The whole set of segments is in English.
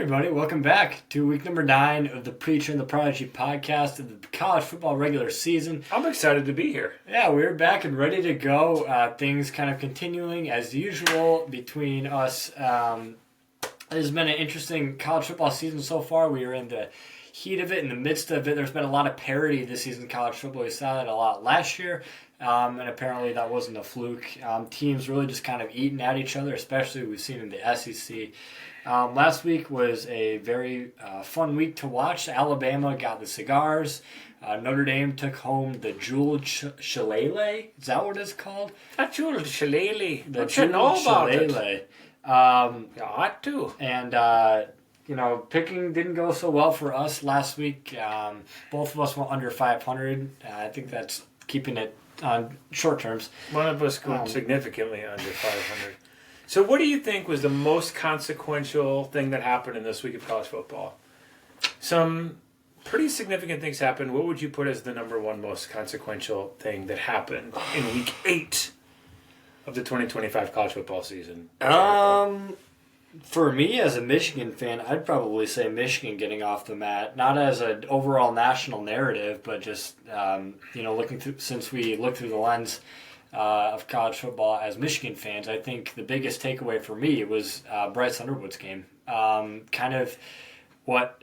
everybody. Welcome back to week number 9 of the Preacher and the Prodigy podcast of the college football regular season. I'm excited to be here. Yeah, we're back and ready to go. Things kind of continuing as usual between us. It has been an interesting college football season so far. We are in the heat of it, in the midst of it. There's been a lot of parity this season in college football. We saw that a lot last year. And apparently that wasn't a fluke. Teams really just kind of eating at each other, especially we've seen in the SEC. Last week was a very fun week to watch. Alabama got the cigars. Notre Dame took home the Jeweled Shillelagh. Is that what it's called? A Jeweled Shillelagh. The What you know about Shillelagh. You ought to. And, picking didn't go so well for us last week. Both of us went under 500. I think that's keeping it on short terms. One of us going significantly under 500. So what do you think was the most consequential thing that happened in this week of college football? Some pretty significant things happened. What would you put as the number one most consequential thing that happened in week 8 of the 2025 college football season? For me, as a Michigan fan, I'd probably say Michigan getting off the mat, not as an overall national narrative, but just looking through, since we look through the lens of college football as Michigan fans. I think the biggest takeaway for me was Bryce Underwood's game. Kind of what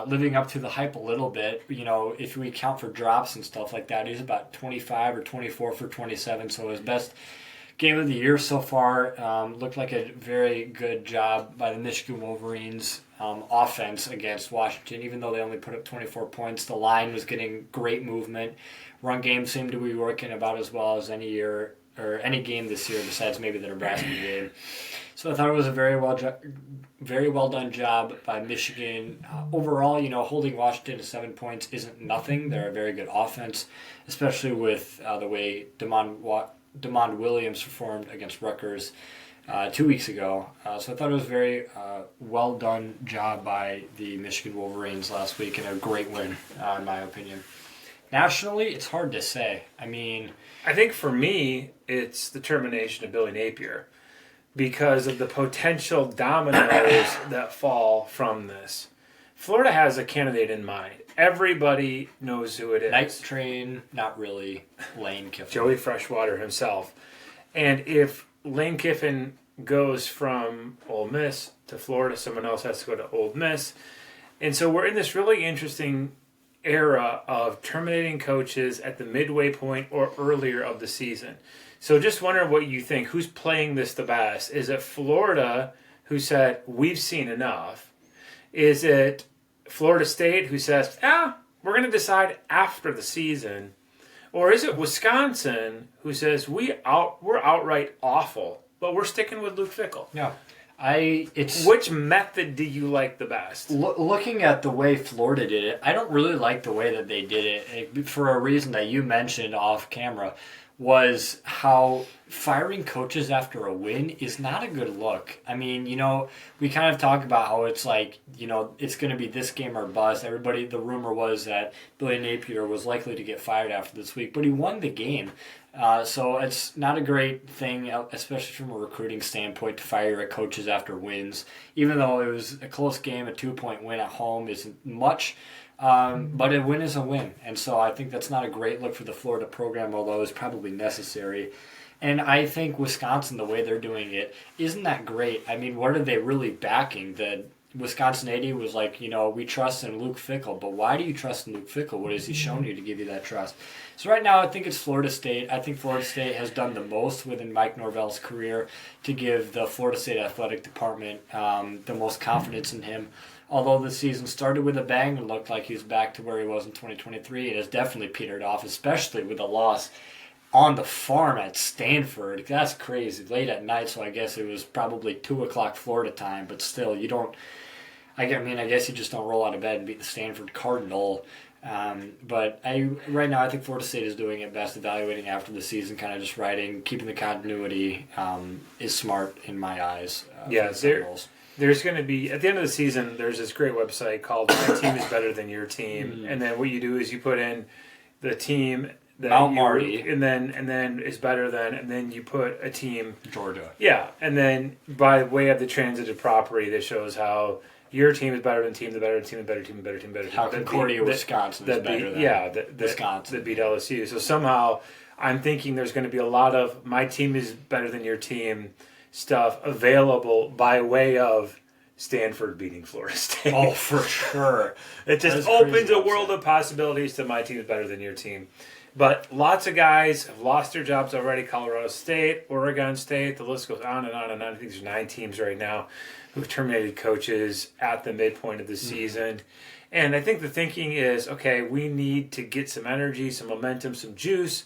living up to the hype a little bit. If we count for drops and stuff like that, he's about 25 or 24 for 27, so his best game of the year so far. Looked like a very good job by the Michigan Wolverines offense against Washington. Even though they only put up 24 points, the line was getting great movement. Run game seemed to be working about as well as any year or any game this year, besides maybe the Nebraska game. So I thought it was a very well done job by Michigan. Overall, holding Washington to 7 points isn't nothing. They're a very good offense, especially with the way DeMond Williams performed against Rutgers 2 weeks ago. So I thought it was a very well done job by the Michigan Wolverines last week, and a great win, in my opinion. Nationally, it's hard to say. I think for me, it's the termination of Billy Napier because of the potential dominoes that fall from this. Florida has a candidate in mind. Everybody knows who it is. Night Train, not really. Lane Kiffin. Joey Freshwater himself. And if Lane Kiffin goes from Ole Miss to Florida, someone else has to go to Ole Miss. And so we're in this really interesting era of terminating coaches at the midway point or earlier of the season. So just wondering what you think. Who's playing this the best? Is it Florida, who said, we've seen enough? Is it Florida State, who says, we're going to decide after the season? Or is it Wisconsin, who says, we're outright awful, but we're sticking with Luke Fickell? Yeah. Which method do you like the best? Looking at the way Florida did it, I don't really like the way that they did it, for a reason that you mentioned off camera, was how firing coaches after a win is not a good look. We kind of talk about how it's like, it's going to be this game or bust. The rumor was that Billy Napier was likely to get fired after this week, but he won the game. So it's not a great thing, especially from a recruiting standpoint, to fire your coaches after wins. Even though it was a close game, a 2-point win at home isn't much. But a win is a win. And so I think that's not a great look for the Florida program, although it's probably necessary. And I think Wisconsin, the way they're doing it, isn't that great. What are they really backing? The Wisconsin 80 was like, we trust in Luke Fickell. But why do you trust in Luke Fickell? What has he shown you to give you that trust? So right now I think it's Florida State. I think Florida State has done the most within Mike Norvell's career to give the Florida State Athletic Department the most confidence in him. Although the season started with a bang and looked like he was back to where he was in 2023, it has definitely petered off, especially with a loss on the farm at Stanford. That's crazy. Late at night, so I guess it was probably 2 o'clock Florida time, but still, you don't... I guess you just don't roll out of bed and beat the Stanford Cardinal. But right now, I think Florida State is doing it best, evaluating after the season, kind of just riding, keeping the continuity is smart in my eyes. There's going to be, at the end of the season, there's this great website called My Team is Better Than Your Team. Mm-hmm. And then what you do is you put in the team that Mount Marty. And then is better than, and then you put a team. Georgia. Yeah. And then by way of the transitive property that shows how your team is better than team, the better team, the better team, the better team, the better team. How Concordia, Wisconsin is better than Wisconsin. That beat LSU. So somehow I'm thinking there's going to be a lot of my team is better than your team stuff available by way of Stanford beating Florida State. Oh, for sure. It just opens a world of possibilities to my team is better than your team. But lots of guys have lost their jobs already. Colorado State, Oregon State, the list goes on and on and on. I think there's 9 teams right now who've terminated coaches at the midpoint of the season. And I think the thinking is, okay, we need to get some energy, some momentum, some juice,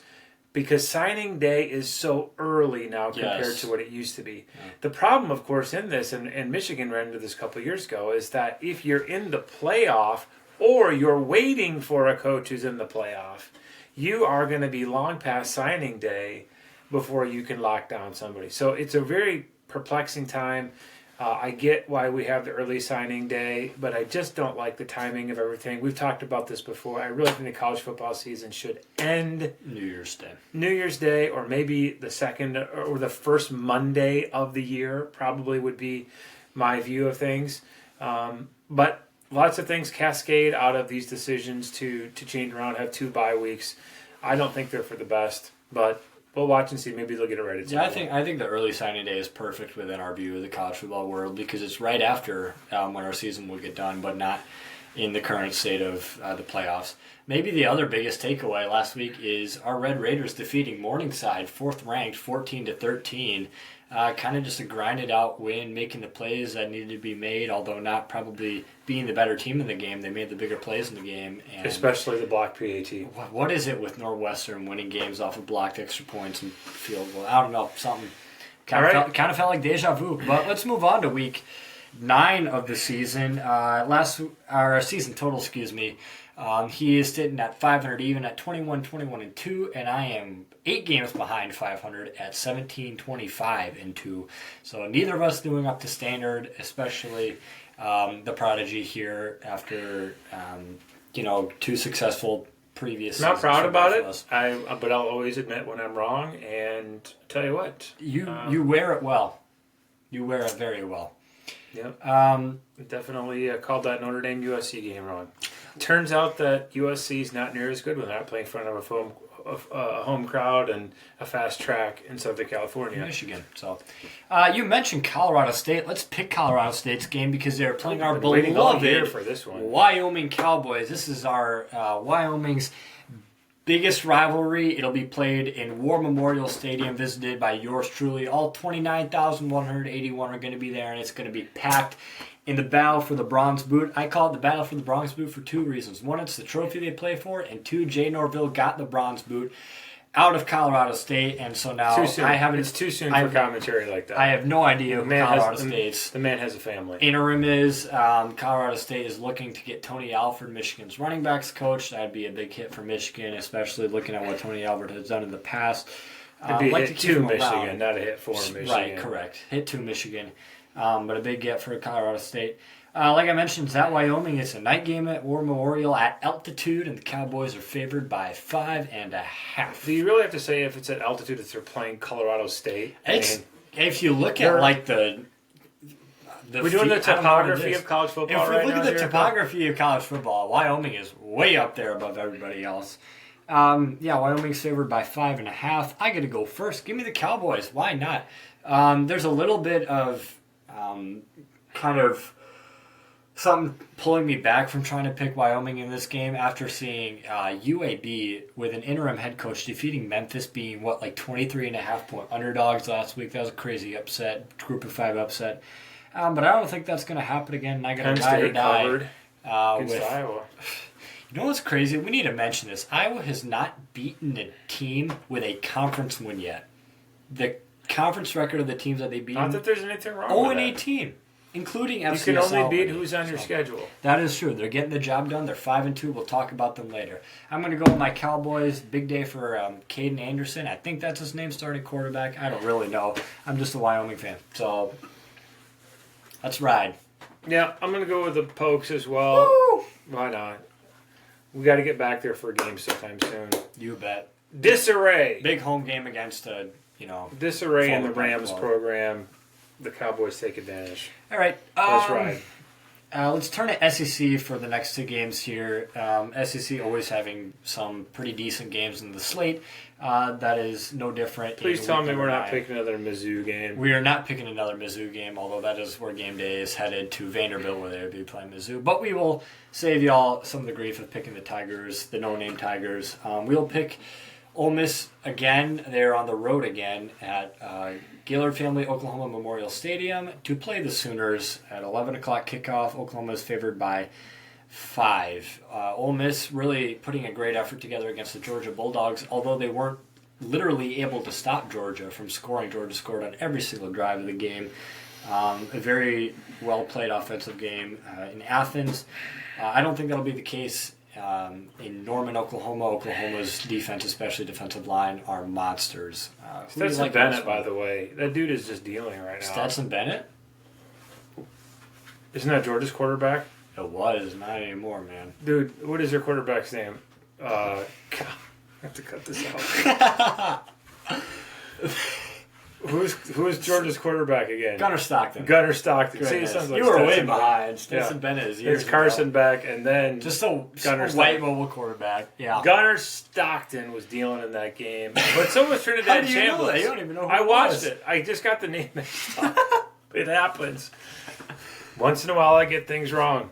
because signing day is so early now compared to what it used to be. Yeah. The problem, of course, in this, and Michigan ran into this a couple of years ago, is that if you're in the playoff or you're waiting for a coach who's in the playoff, you are going to be long past signing day before you can lock down somebody. So it's a very perplexing time. I get why we have the early signing day, but I just don't like the timing of everything. We've talked about this before. I really think the college football season should end New Year's Day. New Year's Day, or maybe the second or the first Monday of the year probably would be my view of things. But lots of things cascade out of these decisions to change around, have 2 bye weeks. I don't think they're for the best, but we'll watch and see. Maybe they'll get it right. Yeah, I think the early signing day is perfect within our view of the college football world because it's right after when our season will get done, but not in the current state of the playoffs. Maybe the other biggest takeaway last week is our Red Raiders defeating Morningside, 4th ranked, 14-13. Kind of just a grinded out win, making the plays that needed to be made, although not probably being the better team in the game. They made the bigger plays in the game. And especially the block PAT. What is it with Northwestern winning games off of blocked extra points and field goal? I don't know. Something kind of felt like deja vu. But let's move on to week 9 of the season. Our season total, excuse me. He is sitting at 500 even at 21-21-2, and I am 8 games behind 500 at 17-25-2. So neither of us doing up to standard, especially the prodigy here after 2 successful previous seasons. Not proud about it, but I'll always admit when I'm wrong, and I'll tell you what. You wear it well. You wear it very well. Yep. Definitely called that Notre Dame USC game wrong. Turns out that USC is not near as good when they're not playing in front of a home crowd and a fast track in Southern California. Michigan. So, you mentioned Colorado State. Let's pick Colorado State's game because they're playing our beloved for this one. Wyoming Cowboys. This is our Wyoming's biggest rivalry. It'll be played in War Memorial Stadium, visited by yours truly. All 29,181 are going to be there, and it's going to be packed. In the battle for the Bronze Boot, I call it the battle for the Bronze Boot for 2 reasons. 1, it's the trophy they play for, and 2, Jay Norville got the Bronze Boot out of Colorado State, and so now it's too soon for commentary like that. I have no idea who Colorado State's the man has a family. Interim is. Colorado State is looking to get Tony Alford, Michigan's running backs coach. That'd be a big hit for Michigan, especially looking at what Tony Alford has done in the past. It'd be a hit to Michigan, not a hit for Michigan. Right, correct. Hit to Michigan. But a big get for Colorado State. Like I mentioned, it's at Wyoming. It's a night game at War Memorial at altitude, and the Cowboys are favored by 5.5. Do you really have to say if it's at altitude if they're playing Colorado State? If you look at like the we're doing the topography of college football. If we look at the topography of college football, Wyoming is way up there above everybody else. Wyoming's favored by 5.5. I got to go first. Give me the Cowboys. Why not? There's a little bit of kind of something pulling me back from trying to pick Wyoming in this game after seeing UAB with an interim head coach defeating Memphis, being 23.5 point underdogs last week. That was a crazy upset, group of 5 upset. But I don't think that's going to happen again. And I got to ride or die with Iowa. You know what's crazy? We need to mention this. Iowa has not beaten a team with a conference win yet. The conference record of the teams that they beat. Not that there's anything wrong with that. 0-18, including FCS. You can only beat who's on your schedule. That is true. They're getting the job done. They're 5-2. We'll talk about them later. I'm going to go with my Cowboys. Big day for Caden Anderson. I think that's his name, starting quarterback. I don't really know. I'm just a Wyoming fan. So let's ride. Yeah, I'm going to go with the Pokes as well. Woo! Why not? We got to get back there for a game sometime soon. You bet. Disarray. Big home game against disarray in the Rams program. The Cowboys take advantage. All right. Let's ride. let's turn to SEC for the next two games here. SEC always having some pretty decent games in the slate. That is no different. Please tell me we're not picking another Mizzou game. We are not picking another Mizzou game, although that is where game day is headed to Vanderbilt, where they will be playing Mizzou. But we will save y'all some of the grief of picking the Tigers, the no-name Tigers. We'll pick Ole Miss again. They're on the road again at Gaylord Family Oklahoma Memorial Stadium to play the Sooners at 11 o'clock kickoff. Oklahoma is favored by 5. Ole Miss really putting a great effort together against the Georgia Bulldogs, although they weren't literally able to stop Georgia from scoring. Georgia scored on every single drive of the game. A very well-played offensive game in Athens. I don't think that'll be the case in Norman, Oklahoma. Oklahoma's defense, especially defensive line, are monsters. Stetson Bennett, by the way, that dude is just dealing right now. Stetson Bennett? Isn't that Georgia's quarterback? It was, not anymore, man. Dude, what is their quarterback's name? God, I have to cut this out. Who's Georgia's quarterback again? Gunnar Stockton. Gunnar Stockton. See, sounds like you were way Stetson behind. Stetson Bennett is years It's Carson ago. Beck, and then just a Gunnar white mobile quarterback. Yeah. Gunnar Stockton was dealing in that game, but so was Trinidad How do you know that? Chambliss. You don't even know who I it watched was. it. I just got the name mixed up. It happens. Once in a while, I get things wrong.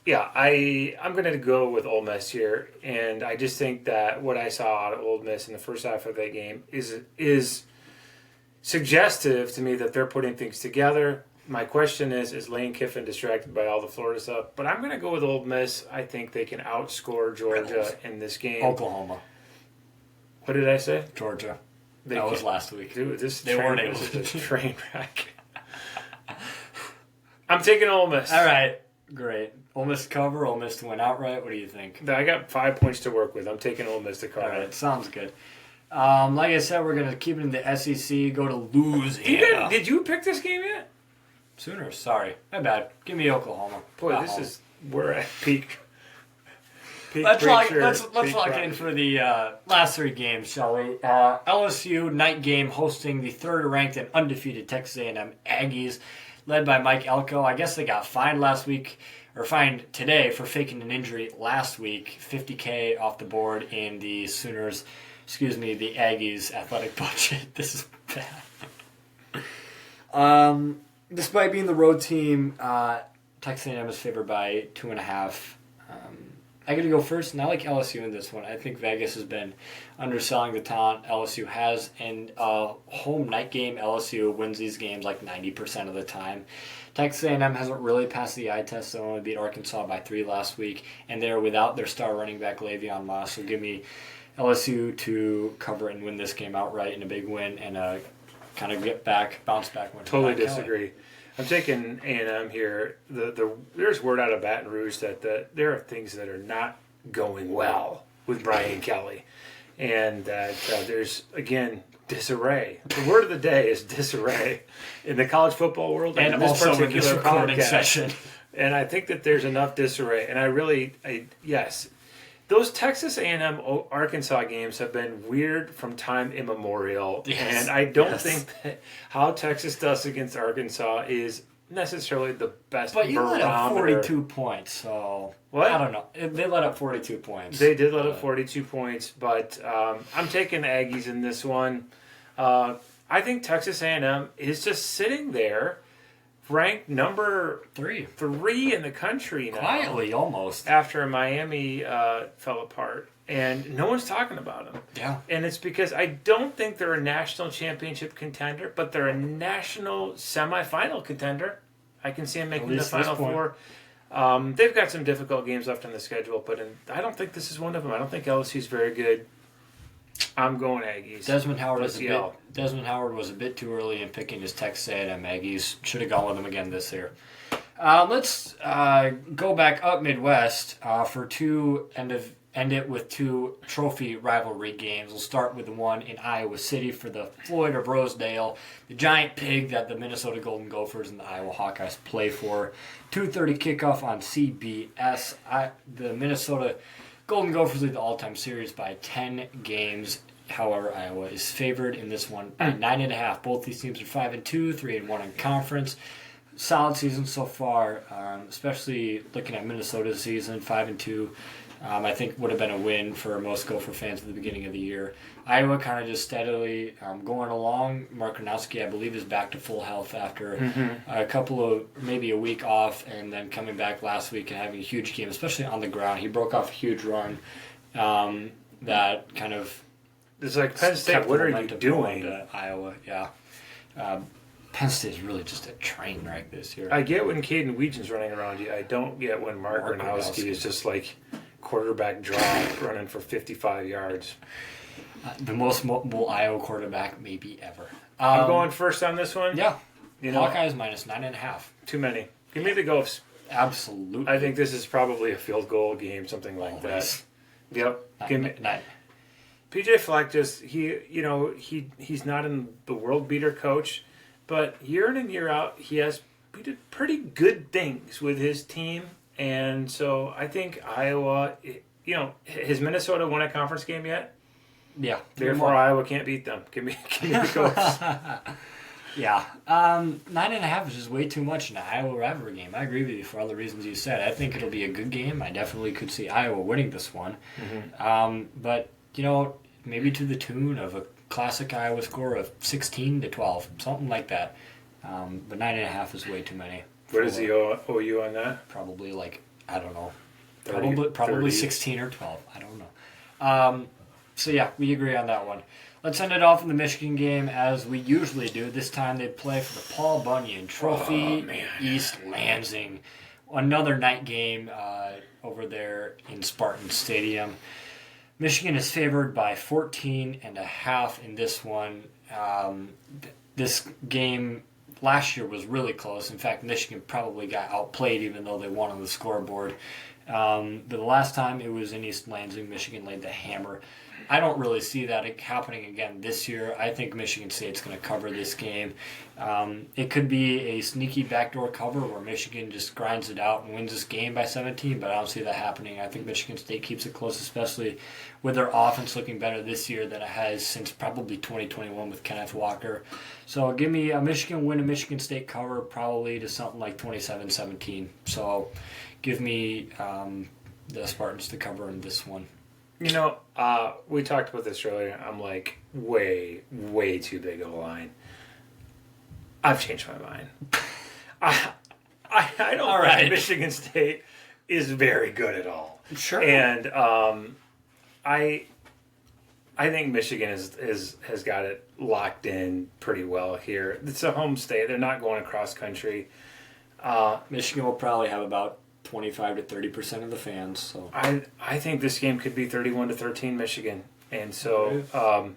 Yeah, I'm going to go with Ole Miss here, and I just think that what I saw out of Ole Miss in the first half of that game is suggestive to me that they're putting things together. My question is Lane Kiffin distracted by all the Florida stuff? But I'm going to go with Ole Miss. I think they can outscore Georgia in this game. Oklahoma. What did I say? Georgia. That was last week. Dude, they weren't able to. to. Train wreck. I'm taking Ole Miss. All right. Great. Ole Miss to cover, Ole Miss to win outright. What do you think? I got 5 points to work with. I'm taking Ole Miss to cover. All right. Sounds good. Like I said, we're going to keep it in the SEC, go to Louisiana. Did you pick this game yet? Sooners. Sorry. My bad. Give me Oklahoma. Boy, this is we're at peak. Let's lock in for the last 3 games, shall we? LSU night game hosting the third-ranked and undefeated Texas A&M Aggies, led by Mike Elko. I guess they got fined today for faking an injury last week. $50K off the board in the Sooners, the Aggies athletic budget. This is bad. Despite being the road team, Texas A&M is favored by 2.5. I got to go first, and I like LSU in this one. I think Vegas has been underselling the talent LSU has, and home night game, LSU wins these games like 90% of the time. Texas A&M hasn't really passed the eye test. They only beat Arkansas by 3 last week, and they're without their star running back Le'Veon Moss. So give me LSU to cover and win this game outright in a big win and kind of bounce back win. Totally disagree. I'm taking A&M here. There's word out of Baton Rouge that there are things that are not going well with Brian Kelly, and that there's, again, disarray. The word of the day is disarray in the college football world and in this also particular in this recording podcast. session. And I think that there's enough disarray. And yes. Those Texas A&M Arkansas games have been weird from time immemorial, and I don't think that how Texas does against Arkansas is necessarily the best But you let up barometer. 42 points, so What? I don't know. They let up 42 points. They did let up 42 points, but I'm taking Aggies in this one. I think Texas A&M is just sitting there, ranked number 3 in the country now. Quietly, almost. After Miami fell apart. And no one's talking about them. Yeah. And it's because I don't think they're a national championship contender, but they're a national semifinal contender. I can see them making the Final Four. They've got some difficult games left on the schedule, but I don't think this is one of them. I don't think LSU's very good. I'm going Aggies. Desmond Howard was a bit too early in picking his Texas A&M Aggies. Should have gone with them again this year. Let's go back up Midwest for end it with 2 trophy rivalry games. We'll start with the one in Iowa City for the Floyd of Rosedale, the giant pig that the Minnesota Golden Gophers and the Iowa Hawkeyes play for. 2:30 kickoff on CBS. The Minnesota Golden Gophers lead the all-time series by 10 games. However, Iowa is favored in this one by 9.5. Both these teams are 5-2, 3-1 in conference. solid season so far, especially looking at Minnesota's season, 5-2. I think would have been a win for most Gopher fans at the beginning of the year. Iowa kind of just steadily going along. Mark Gronowski, I believe, is back to full health after a couple of, maybe a week off, and then coming back last week and having a huge game, especially on the ground. He broke off a huge run that kind of It's like, Penn State, what are you doing? To Iowa, yeah. Penn State is really just a train wreck this year. I get when Caden Weegen's running around you. I don't get when Mark Gronowski is just like quarterback draw running for 55 yards. The most mobile Iowa quarterback maybe ever. I'm going first on this one. Yeah. You know, Hawkeyes minus 9.5. Too many. Give me the Gophs. Absolutely. I think this is probably a field goal game, something like that. Yep. Give me. PJ Fleck he's not in the world beater coach, but year in and year out he did pretty good things with his team, and so I think Iowa. Has Minnesota won a conference game yet? Yeah. Therefore, Iowa can't beat them. Give me the Gophs. Yeah. 9.5 is just way too much in an Iowa rivalry game. I agree with you for all the reasons you said. I think it'll be a good game. I definitely could see Iowa winning this one. But, maybe to the tune of a classic Iowa score of 16-12, something like that. But 9.5 is way too many. What is the OU on that? Probably I don't know. 30, Probably 16 or 12. I don't know. So yeah, we agree on that one. Let's end it off in the Michigan game as we usually do. This time they play for the Paul Bunyan Trophy in East Lansing. Another night game over there in Spartan Stadium. Michigan is favored by 14.5 in this one. This game last year was really close. In fact, Michigan probably got outplayed even though they won on the scoreboard. But the last time it was in East Lansing, Michigan laid the hammer. I don't really see that happening again this year. I think Michigan State's going to cover this game. It could be a sneaky backdoor cover where Michigan just grinds it out and wins this game by 17, but I don't see that happening. I think Michigan State keeps it close, especially with their offense looking better this year than it has since probably 2021 with Kenneth Walker. So give me a Michigan win, a Michigan State cover, probably to something like 27-17. So give me the Spartans to cover in this one. We talked about this earlier. I'm like, way, way too big of a line. I've changed my mind. I don't think Michigan State is very good at all. Sure. And I think Michigan has got it locked in pretty well here. It's a home state. They're not going across country. Michigan will probably have about 25-30% of the fans. So I think this game could be 31-13 Michigan, and so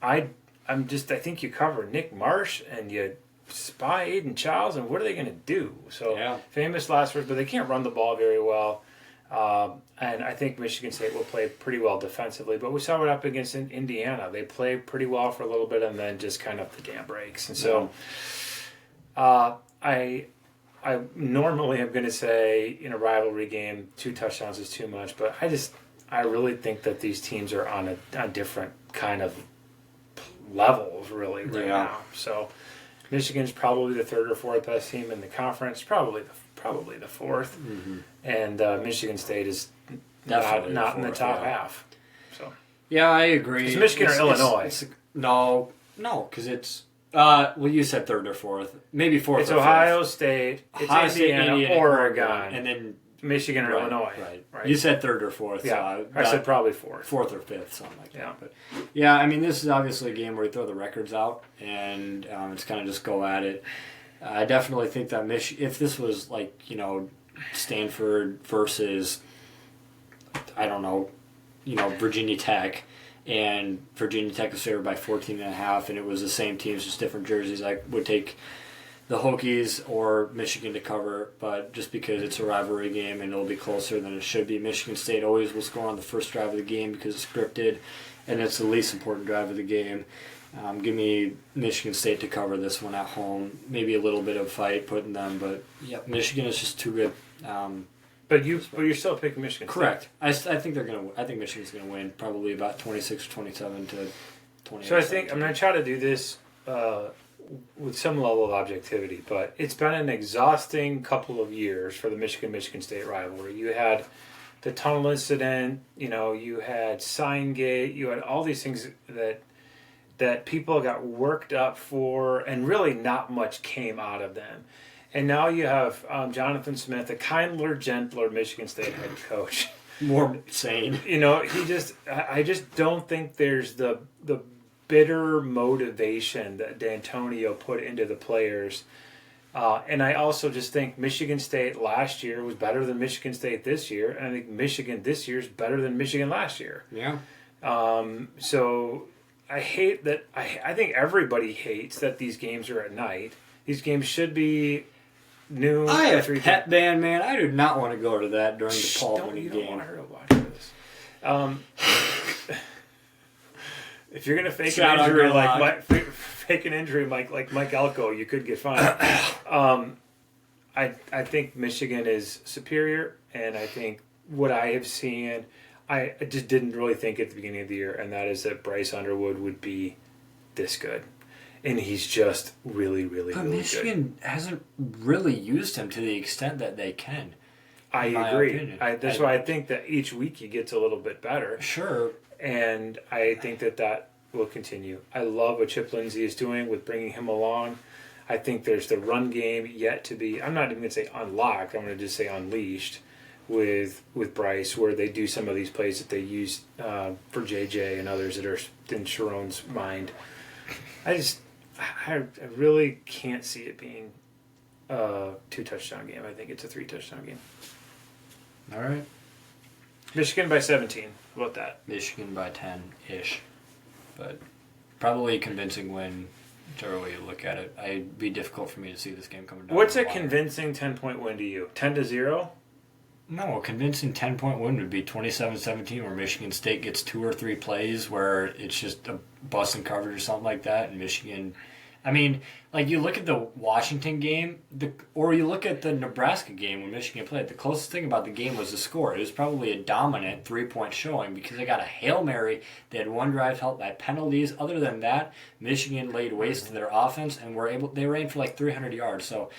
I think you cover Nick Marsh and you spy Aiden Childs, and what are they going to do? So famous last words, but they can't run the ball very well, and I think Michigan State will play pretty well defensively. But we saw it up against Indiana; they play pretty well for a little bit, and then just kind of the dam breaks. And so I normally am going to say in a rivalry game, 2 touchdowns is too much, but I really think that these teams are on different kind of levels really right now. So Michigan's probably the 3rd or 4th best team in the conference, probably the 4th, and Michigan State is not in the top half. So yeah, I agree. It's Michigan or Illinois? No, because it's. You said 3rd or 4th, maybe 4th. It's or Ohio 5th. State, it's Indiana, Oregon, and then Michigan or Illinois. Right. You said 3rd or 4th. Yeah, I said probably 4th. 4th or 5th, something like that. But yeah, I mean, this is obviously a game where we throw the records out, and it's kind of just go at it. I definitely think that if this was Stanford versus, I don't know, Virginia Tech. And Virginia Tech was favored by 14.5, and it was the same teams, just different jerseys. I would take the Hokies or Michigan to cover, but just because it's a rivalry game and it'll be closer than it should be. Michigan State always will score on the first drive of the game because it's scripted, and it's the least important drive of the game. Give me Michigan State to cover this one at home. Maybe a little bit of fight putting them, but yeah, Michigan is just too good. But you're still picking Michigan State. Correct. I think they're gonna. I think Michigan's gonna win, probably about 26-27 to 20. So I think I'm gonna try to do this with some level of objectivity, but it's been an exhausting couple of years for the Michigan State rivalry. You had the tunnel incident, you had Signgate, you had all these things that people got worked up for, and really not much came out of them. And now you have Jonathan Smith, a kinder, gentler Michigan State head coach. More sane. I just don't think there's the bitter motivation that D'Antonio put into the players. And I also just think Michigan State last year was better than Michigan State this year. And I think Michigan this year is better than Michigan last year. Yeah. So I hate that. I think everybody hates that these games are at night. These games should be noon. I have pet band, man. I do not want to go to that during the Paul winning You game. don't want to hear about this. If you're gonna fake an injury like Mike Elko, you could get fined. I think Michigan is superior, and I think what I have seen, I just didn't really think at the beginning of the year, and that is that Bryce Underwood would be this good. And he's just really, really, but really Michigan good. hasn't really used him to the extent that they can. I agree. That's why I think that each week he gets a little bit better. Sure. And I think that will continue. I love what Chip Lindsey is doing with bringing him along. I think there's the run game yet to be, I'm not even going to say unlocked, I'm going to just say unleashed with Bryce, where they do some of these plays that they used for JJ and others that are in Sharon's mind. I really can't see it being a 2-touchdown game. I think it's a 3-touchdown game. All right. Michigan by 17. How about that? Michigan by 10-ish. But probably a convincing win, whichever way you look at it. It'd be difficult for me to see this game coming down. What's a convincing 10-point win to you? 10-0? No, a convincing 10-point win would be 27-17, where Michigan State gets 2 or 3 plays where it's just a bust and coverage or something like that, and Michigan... I mean, like, you look at the Washington game, or you look at the Nebraska game when Michigan played, the closest thing about the game was the score. It was probably a dominant 3-point showing because they got a Hail Mary. They had one drive helped by penalties. Other than that, Michigan laid waste to their offense, and they ran for like 300 yards. So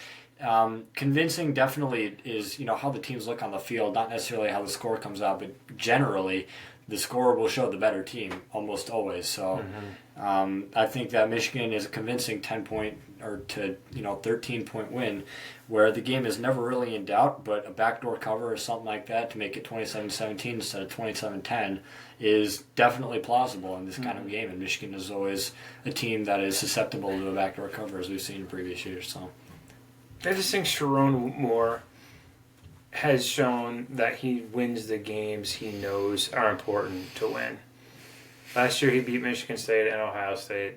convincing definitely is, how the teams look on the field, not necessarily how the score comes out, but generally the score will show the better team almost always. So I think that Michigan is a convincing 10-point or to 13-point win, where the game is never really in doubt, but a backdoor cover or something like that to make it 27-17 instead of 27-10 is definitely plausible in this kind of game. And Michigan is always a team that is susceptible to a backdoor cover, as we've seen in previous years. So I just think Sharon Moore has shown that he wins the games he knows are important to win. Last year he beat Michigan State and Ohio State.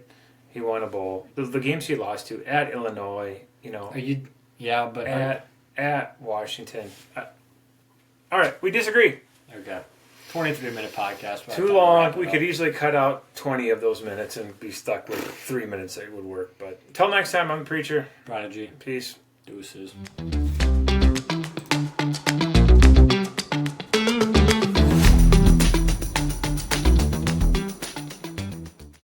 He won a bowl. The games he lost to at Illinois, at Washington. All right, we disagree. Okay. 23-minute podcast. Too long. We could easily cut out 20 of those minutes and be stuck with 3 minutes that would work. But until next time, I'm the Preacher. Prodigy. Peace. Deuces.